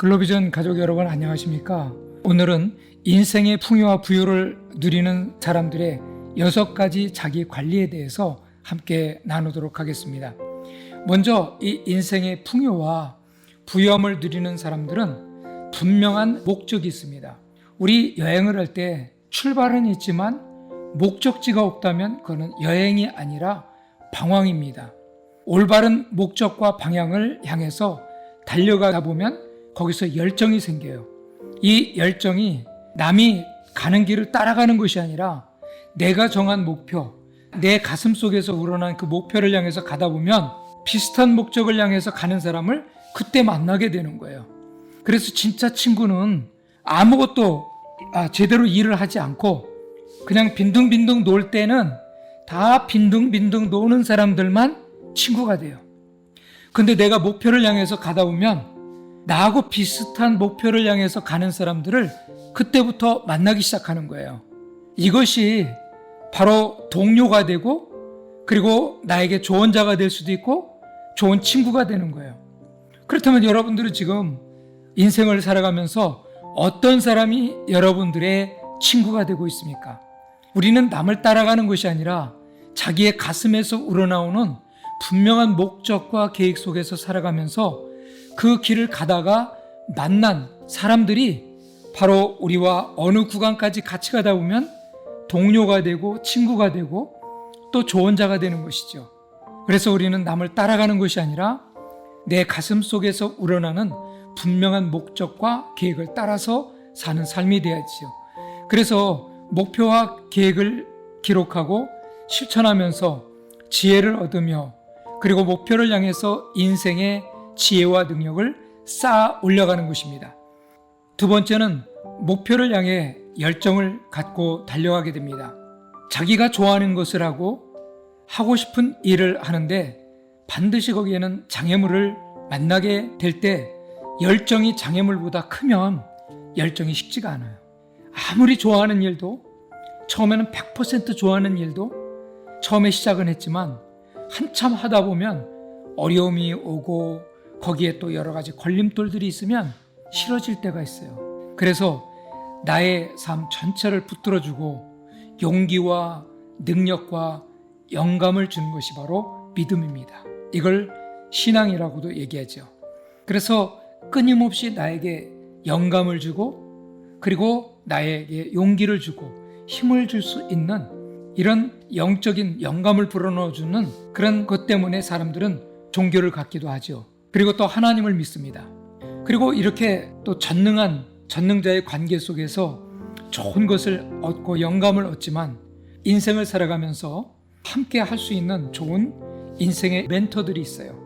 글로비전 가족 여러분 안녕하십니까? 오늘은 인생의 풍요와 부요를 누리는 사람들의 6가지 자기 관리에 대해서 함께 나누도록 하겠습니다. 먼저 이 인생의 풍요와 부요함을 누리는 사람들은 분명한 목적이 있습니다. 우리 여행을 할 때 출발은 있지만 목적지가 없다면 그거는 여행이 아니라 방황입니다. 올바른 목적과 방향을 향해서 달려가다 보면 거기서 열정이 생겨요. 이 열정이 남이 가는 길을 따라가는 것이 아니라 내가 정한 목표, 내 가슴 속에서 우러난 그 목표를 향해서 가다 보면 비슷한 목적을 향해서 가는 사람을 그때 만나게 되는 거예요. 그래서 진짜 친구는 아무것도 제대로 일을 하지 않고 그냥 빈둥빈둥 놀 때는 다 빈둥빈둥 노는 사람들만 친구가 돼요. 근데 내가 목표를 향해서 가다 보면 나하고 비슷한 목표를 향해서 가는 사람들을 그때부터 만나기 시작하는 거예요. 이것이 바로 동료가 되고 그리고 나에게 조언자가 될 수도 있고 좋은 친구가 되는 거예요. 그렇다면 여러분들은 지금 인생을 살아가면서 어떤 사람이 여러분들의 친구가 되고 있습니까? 우리는 남을 따라가는 것이 아니라 자기의 가슴에서 우러나오는 분명한 목적과 계획 속에서 살아가면서 그 길을 가다가 만난 사람들이 바로 우리와 어느 구간까지 같이 가다 보면 동료가 되고 친구가 되고 또 조언자가 되는 것이죠. 그래서 우리는 남을 따라가는 것이 아니라 내 가슴 속에서 우러나는 분명한 목적과 계획을 따라서 사는 삶이 되어야지요. 그래서 목표와 계획을 기록하고 실천하면서 지혜를 얻으며 그리고 목표를 향해서 인생의 지혜와 능력을 쌓아 올려가는 것입니다. 두 번째는 목표를 향해 열정을 갖고 달려가게 됩니다. 자기가 좋아하는 것을 하고 싶은 일을 하는데 반드시 거기에는 장애물을 만나게 될 때 열정이 장애물보다 크면 열정이 식지가 않아요. 아무리 좋아하는 일도 처음에는 100% 좋아하는 일도 처음에 시작은 했지만 한참 하다 보면 어려움이 오고 거기에 또 여러 가지 걸림돌들이 있으면 싫어질 때가 있어요. 그래서 나의 삶 전체를 붙들어주고 용기와 능력과 영감을 주는 것이 바로 믿음입니다. 이걸 신앙이라고도 얘기하죠. 그래서 끊임없이 나에게 영감을 주고 그리고 나에게 용기를 주고 힘을 줄 수 있는 이런 영적인 영감을 불어넣어주는 그런 것 때문에 사람들은 종교를 갖기도 하죠. 그리고 또 하나님을 믿습니다. 그리고 이렇게 또 전능자의 관계 속에서 좋은 것을 얻고 영감을 얻지만 인생을 살아가면서 함께 할 수 있는 좋은 인생의 멘토들이 있어요.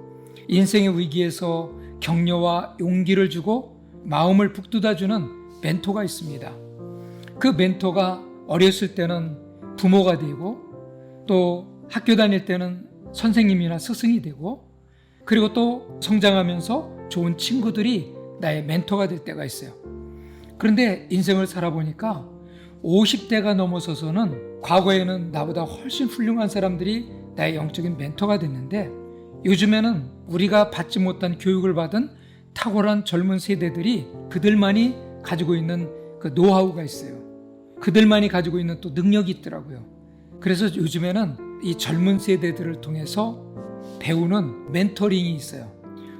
인생의 위기에서 격려와 용기를 주고 마음을 북돋아주는 멘토가 있습니다. 그 멘토가 어렸을 때는 부모가 되고 또 학교 다닐 때는 선생님이나 스승이 되고 그리고 또 성장하면서 좋은 친구들이 나의 멘토가 될 때가 있어요. 그런데 인생을 살아보니까 50대가 넘어서서는 과거에는 나보다 훨씬 훌륭한 사람들이 나의 영적인 멘토가 됐는데 요즘에는 우리가 받지 못한 교육을 받은 탁월한 젊은 세대들이 그들만이 가지고 있는 그 노하우가 있어요. 그들만이 가지고 있는 또 능력이 있더라고요. 그래서 요즘에는 이 젊은 세대들을 통해서 배우는 멘토링이 있어요.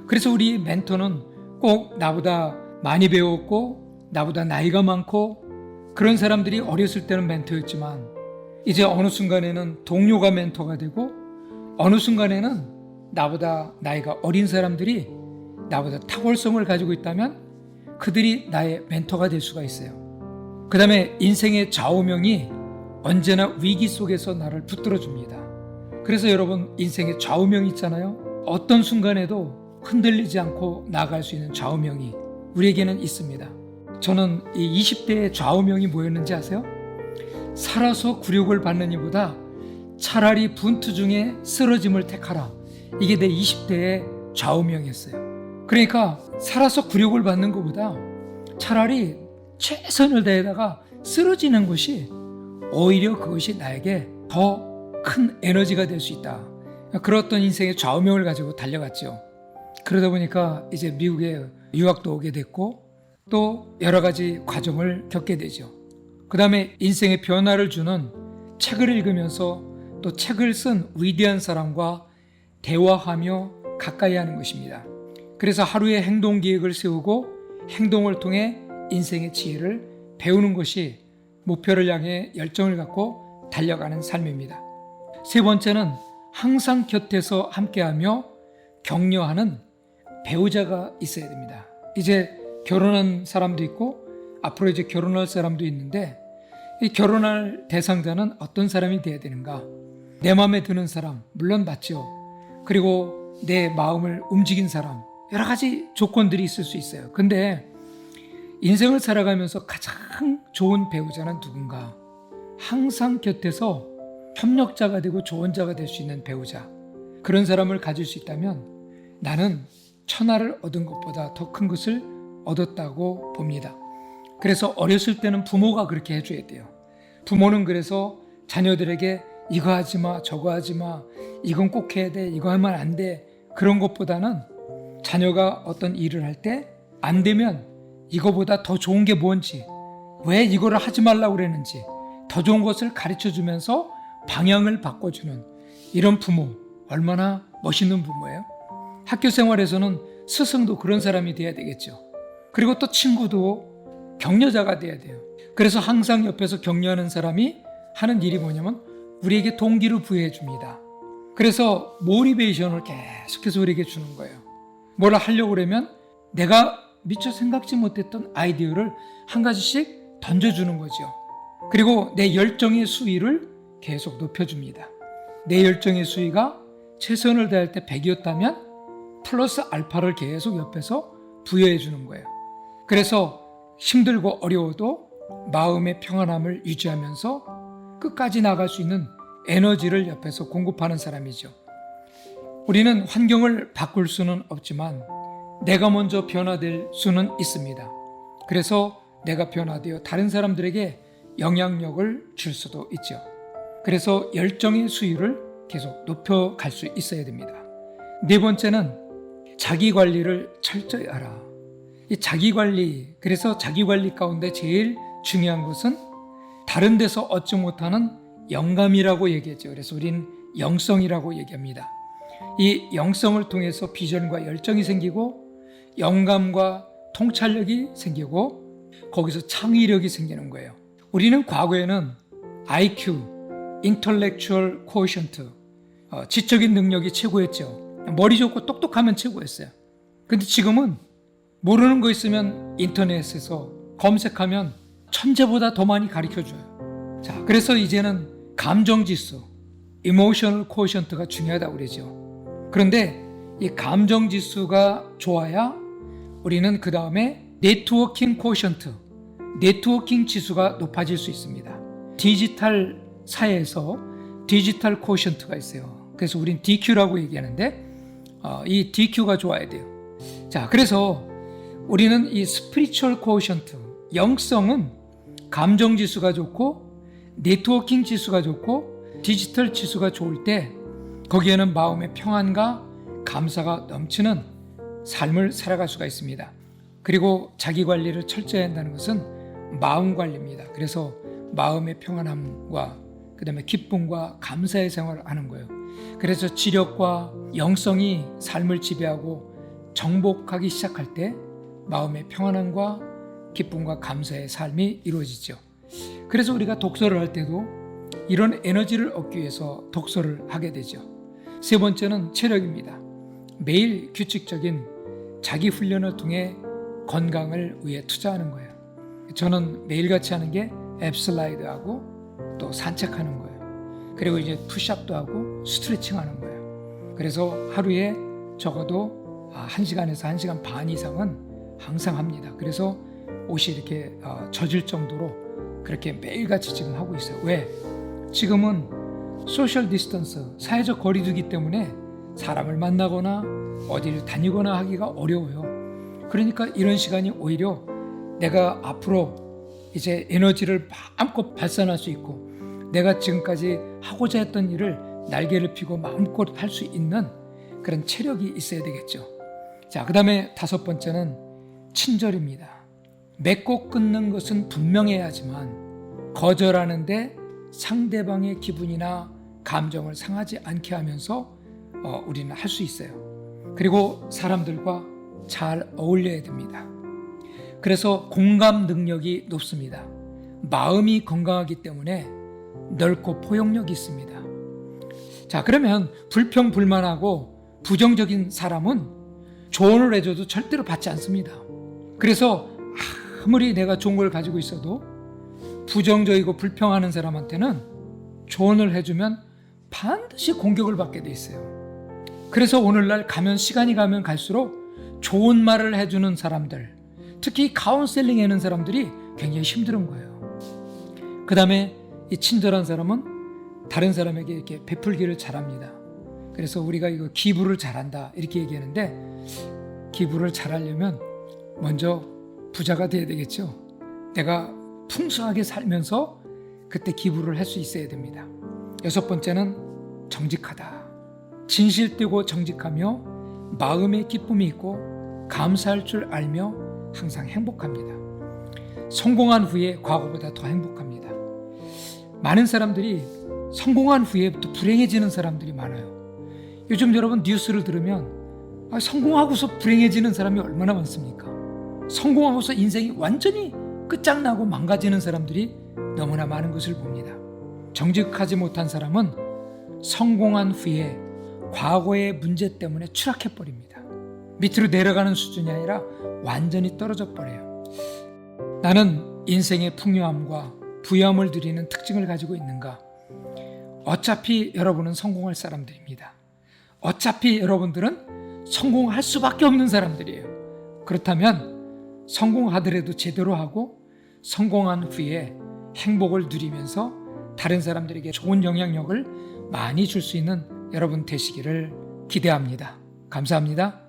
그래서 우리 멘토는 꼭 나보다 많이 배웠고 나보다 나이가 많고 그런 사람들이 어렸을 때는 멘토였지만 이제 어느 순간에는 동료가 멘토가 되고 어느 순간에는 나보다 나이가 어린 사람들이 나보다 탁월성을 가지고 있다면 그들이 나의 멘토가 될 수가 있어요. 그 다음에 인생의 좌우명이 언제나 위기 속에서 나를 붙들어 줍니다. 그래서 여러분 인생의 좌우명이 있잖아요. 어떤 순간에도 흔들리지 않고 나아갈 수 있는 좌우명이 우리에게는 있습니다. 저는 이 20대의 좌우명이 뭐였는지 아세요? 살아서 굴욕을 받는 이보다 차라리 분투 중에 쓰러짐을 택하라. 이게 내 20대의 좌우명이었어요. 그러니까 살아서 굴욕을 받는 것보다 차라리 최선을 다해다가 쓰러지는 것이 오히려 그것이 나에게 더 큰 에너지가 될 수 있다. 그런 어떤 인생의 좌우명을 가지고 달려갔죠. 그러다 보니까 이제 미국에 유학도 오게 됐고 또 여러 가지 과정을 겪게 되죠. 그 다음에 인생의 변화를 주는 책을 읽으면서 또 책을 쓴 위대한 사람과 대화하며 가까이 하는 것입니다. 그래서 하루의 행동 계획을 세우고 행동을 통해 인생의 지혜를 배우는 것이 목표를 향해 열정을 갖고 달려가는 삶입니다. 세 번째는 항상 곁에서 함께하며 격려하는 배우자가 있어야 됩니다. 이제 결혼한 사람도 있고 앞으로 이제 결혼할 사람도 있는데 이 결혼할 대상자는 어떤 사람이 되어야 되는가? 내 마음에 드는 사람, 물론 맞죠. 그리고 내 마음을 움직인 사람, 여러 가지 조건들이 있을 수 있어요. 근데 인생을 살아가면서 가장 좋은 배우자는 누군가? 항상 곁에서 협력자가 되고 조언자가 될 수 있는 배우자. 그런 사람을 가질 수 있다면 나는 천하를 얻은 것보다 더 큰 것을 얻었다고 봅니다. 그래서 어렸을 때는 부모가 그렇게 해줘야 돼요. 부모는 그래서 자녀들에게 이거 하지 마, 저거 하지 마, 이건 꼭 해야 돼, 이거 하면 안 돼. 그런 것보다는 자녀가 어떤 일을 할 때 안 되면 이거보다 더 좋은 게 뭔지, 왜 이거를 하지 말라고 그랬는지 더 좋은 것을 가르쳐 주면서 방향을 바꿔주는 이런 부모, 얼마나 멋있는 부모예요. 학교 생활에서는 스승도 그런 사람이 돼야 되겠죠. 그리고 또 친구도 격려자가 돼야 돼요. 그래서 항상 옆에서 격려하는 사람이 하는 일이 뭐냐면 우리에게 동기를 부여해 줍니다. 그래서 모티베이션을 계속해서 우리에게 주는 거예요. 뭘 하려고 그러면 내가 미처 생각지 못했던 아이디어를 한 가지씩 던져주는 거죠. 그리고 내 열정의 수위를 계속 높여줍니다. 내 열정의 수위가 최선을 다할 때 100이었다면 플러스 알파를 계속 옆에서 부여해 주는 거예요. 그래서 힘들고 어려워도 마음의 평안함을 유지하면서 끝까지 나갈 수 있는 에너지를 옆에서 공급하는 사람이죠. 우리는 환경을 바꿀 수는 없지만 내가 먼저 변화될 수는 있습니다. 그래서 내가 변화되어 다른 사람들에게 영향력을 줄 수도 있죠. 그래서 열정의 수위를 계속 높여갈 수 있어야 됩니다. 네 번째는 자기 관리를 철저히 하라. 이 자기 관리, 그래서 자기 관리 가운데 제일 중요한 것은 다른 데서 얻지 못하는 영감이라고 얘기했죠. 그래서 우린 영성이라고 얘기합니다. 이 영성을 통해서 비전과 열정이 생기고 영감과 통찰력이 생기고 거기서 창의력이 생기는 거예요. 우리는 과거에는 IQ, Intellectual Quotient, 지적인 능력이 최고였죠. 머리 좋고 똑똑하면 최고였어요. 근데 지금은 모르는 거 있으면 인터넷에서 검색하면 천재보다 더 많이 가르쳐줘요. 자, 그래서 이제는 감정지수, Emotional Quotient가 중요하다고 그러죠. 그런데 이 감정지수가 좋아야 우리는 그 다음에 네트워킹 퀘션트, 네트워킹 지수가 높아질 수 있습니다. 디지털 사회에서 디지털 퀘션트가 있어요. 그래서 우린 DQ라고 얘기하는데 이 DQ가 좋아야 돼요. 자, 그래서 우리는 이 스피리추얼 퀘션트, 영성은 감정 지수가 좋고 네트워킹 지수가 좋고 디지털 지수가 좋을 때 거기에는 마음의 평안과 감사가 넘치는 삶을 살아갈 수가 있습니다. 그리고 자기 관리를 철저히 한다는 것은 마음 관리입니다. 그래서 마음의 평안함과 그 다음에 기쁨과 감사의 생활을 하는 거예요. 그래서 지력과 영성이 삶을 지배하고 정복하기 시작할 때 마음의 평안함과 기쁨과 감사의 삶이 이루어지죠. 그래서 우리가 독서를 할 때도 이런 에너지를 얻기 위해서 독서를 하게 되죠. 세 번째는 체력입니다. 매일 규칙적인 자기 훈련을 통해 건강을 위해 투자하는 거예요. 저는 매일같이 하는 게 앱슬라이드하고 또 산책하는 거예요. 그리고 이제 푸시업도 하고 스트레칭 하는 거예요. 그래서 하루에 적어도 1시간에서 1시간 반 이상은 항상 합니다. 그래서 옷이 이렇게 젖을 정도로 그렇게 매일같이 지금 하고 있어요. 왜? 지금은 소셜 디스턴스, 사회적 거리두기 때문에 사람을 만나거나 어디를 다니거나 하기가 어려워요. 그러니까 이런 시간이 오히려 내가 앞으로 이제 에너지를 마음껏 발산할 수 있고 내가 지금까지 하고자 했던 일을 날개를 펴고 마음껏 할 수 있는 그런 체력이 있어야 되겠죠. 자, 그 다음에 5번째는 친절입니다. 맺고 끊는 것은 분명해야 하지만 거절하는데 상대방의 기분이나 감정을 상하지 않게 하면서 우리는 할 수 있어요. 그리고 사람들과 잘 어울려야 됩니다. 그래서 공감 능력이 높습니다. 마음이 건강하기 때문에 넓고 포용력이 있습니다. 자, 그러면 불평불만하고 부정적인 사람은 조언을 해줘도 절대로 받지 않습니다. 그래서 아무리 내가 좋은 걸 가지고 있어도 부정적이고 불평하는 사람한테는 조언을 해주면 반드시 공격을 받게 돼 있어요. 그래서 오늘날 시간이 가면 갈수록 좋은 말을 해주는 사람들, 특히 카운셀링 하는 사람들이 굉장히 힘든 거예요. 그 다음에 이 친절한 사람은 다른 사람에게 이렇게 베풀기를 잘합니다. 그래서 우리가 이거 기부를 잘한다 이렇게 얘기하는데, 기부를 잘하려면 먼저 부자가 돼야 되겠죠. 내가 풍성하게 살면서 그때 기부를 할 수 있어야 됩니다. 6번째는 정직하다. 진실되고 정직하며 마음에 기쁨이 있고 감사할 줄 알며 항상 행복합니다. 성공한 후에 과거보다 더 행복합니다. 많은 사람들이 성공한 후에부터 불행해지는 사람들이 많아요. 요즘 여러분 뉴스를 들으면 성공하고서 불행해지는 사람이 얼마나 많습니까? 성공하고서 인생이 완전히 끝장나고 망가지는 사람들이 너무나 많은 것을 봅니다. 정직하지 못한 사람은 성공한 후에 과거의 문제 때문에 추락해버립니다. 밑으로 내려가는 수준이 아니라 완전히 떨어져 버려요. 나는 인생의 풍요함과 부유함을 누리는 특징을 가지고 있는가? 어차피 여러분은 성공할 사람들입니다. 어차피 여러분들은 성공할 수밖에 없는 사람들이에요. 그렇다면 성공하더라도 제대로 하고 성공한 후에 행복을 누리면서 다른 사람들에게 좋은 영향력을 많이 줄 수 있는 여러분 되시기를 기대합니다. 감사합니다.